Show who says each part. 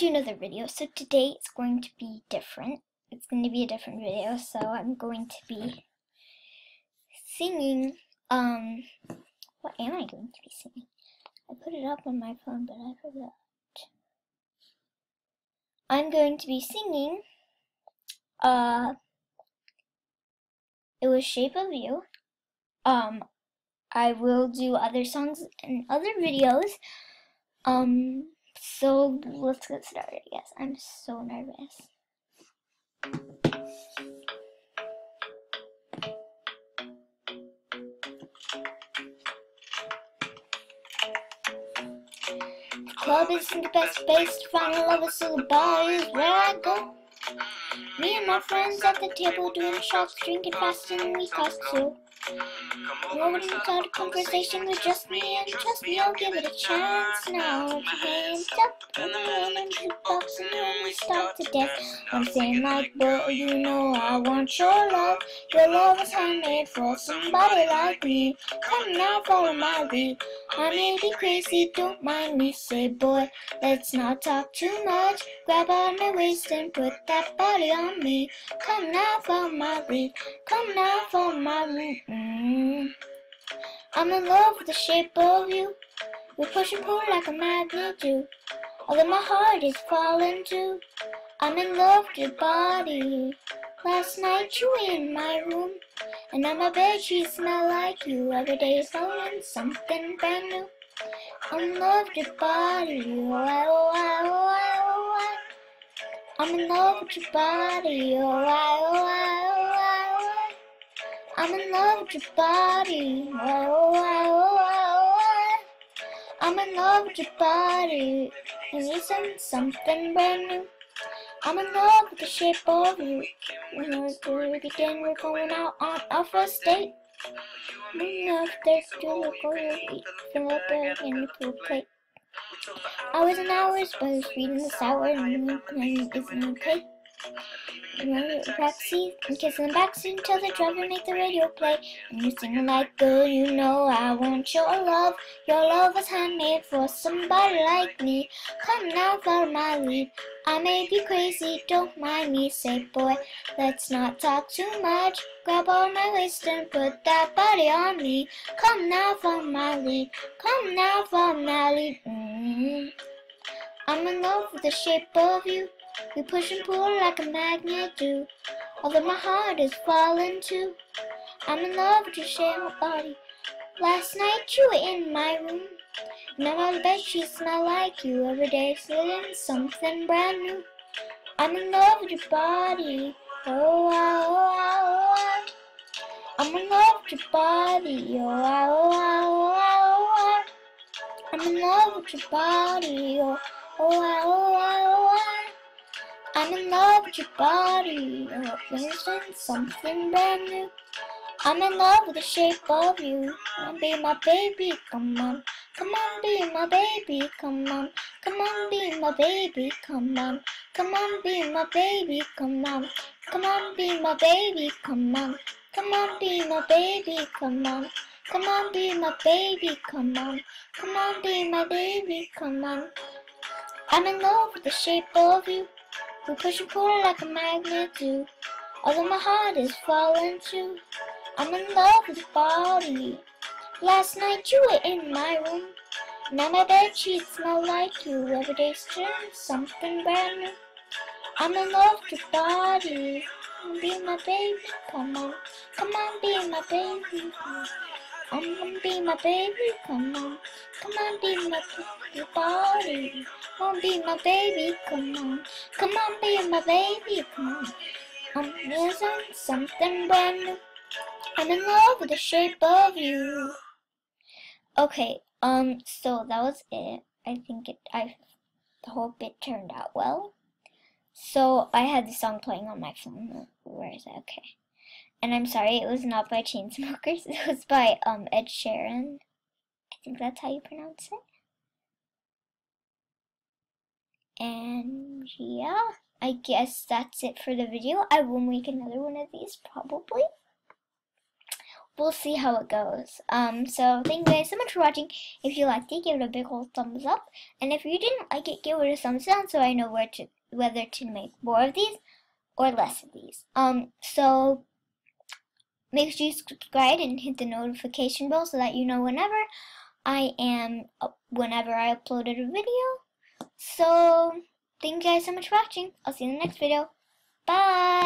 Speaker 1: to another video. So today it's going to be different. It's going to be a different video. So I'm going to be singing. What am I going to be singing? I put it up on my phone, but I forgot. I'm going to be singing. It was Shape of You. I will do other songs and other videos. So let's get started. Yes, I'm so nervous. The club isn't the best place to find a lover, so the bar is where I go. Me and my friends at the table doing shots, drinking fast, and we cost two. Nobody start a conversation with just me, and trust me, I'll give it a chance. Now put your hands up in the room and jukebox, and then we start to dance. I'm saying like, boy, you know I want your love. Your love is handmade for somebody like me. Come now, follow my lead. I may be crazy, don't mind me. Say, boy, let's not talk too much. Grab on my waist and put that body on me. Come now, follow my lead. Come now, follow my lead. I'm in love with the shape of you. We push and pull like a magnet do. Although my heart is falling too. I'm in love with your body. Last night you were in my room, and now my bedsheets smell like you. Every day is learning something brand new. I'm in love with your body. Oh, I, oh, I, oh, I, oh, I. I'm in love with your body. Oh, I, oh, I, oh, I, oh, I. I'm in love with your body. Oh, I, oh, I, oh, I. I'm in love with your body. And isn't something brand new. I'm in love with the shape of you. When we begin, we're going out on our first date. We know if there's two, we're going to eat. Fill up everything into a plate. Hours and hours, but it's sweet and the sour, and it isn't okay. You run your backseat and kiss in the backseat until the driver make the radio play. And you sing like, girl, you know I want your love. Your love was handmade for somebody like me. Come now, follow my lead. I may be crazy, don't mind me. Say, boy, let's not talk too much. Grab on my waist and put that body on me. Come now, follow my lead. Come now, follow my lead. I'm in love with the shape of you. We push and pull like a magnet do. Although my heart is falling too. I'm in love with your shape of body. Last night you were in my room. Now my bedsheets smell like you. Every day feeling something brand new. I'm in love with your body. Oh, I, oh, I, oh, I. I'm in love with your body. Oh, I, oh, I, oh, I, oh, I. I'm in love with your body. Oh, I, oh, I, oh, I. I'm in love with your body. Oh, isn't something brand new. I'm in love with the shape of you. Come on, be my baby, come on. Come on, be my baby, come on. Come on, be my baby, come on. Come on, be my baby, come on. Come on, be my baby, come on. Come on, be my baby, come on. Come on, be my baby, come on. Come on, be my baby, come on. I'm in love with the shape of you. We push and pull like a magnet do. Although my heart is falling too. I'm in love with your body. Last night you were in my room. Now my bedsheets smell like you. Every day's turn something brand new. I'm in love with your body. Be my baby, come on. Come on, be my baby. Come on, be my baby, come on. Come on, be my body. Come on, be my baby, come on. Come on, be my baby, come on. I'm missing something brand new. I'm in love with the shape of you. Okay, so that was it. I think the whole bit turned out well. So I had the song playing on my phone. Where is it? Okay. And I'm sorry, it was not by Chainsmokers. It was by Ed Sheeran. I think that's how you pronounce it. And yeah, I guess that's it for the video. I will make another one of these probably. we'll see how it goes. So thank you guys so much for watching. If you liked it, give it a big old thumbs up. And if you didn't like it, give it a thumbs down so I know whether to make more of these or less of these. So make sure you subscribe and hit the notification bell so that you know whenever I uploaded a video. So thank you guys so much for watching. I'll see you in the next video. Bye!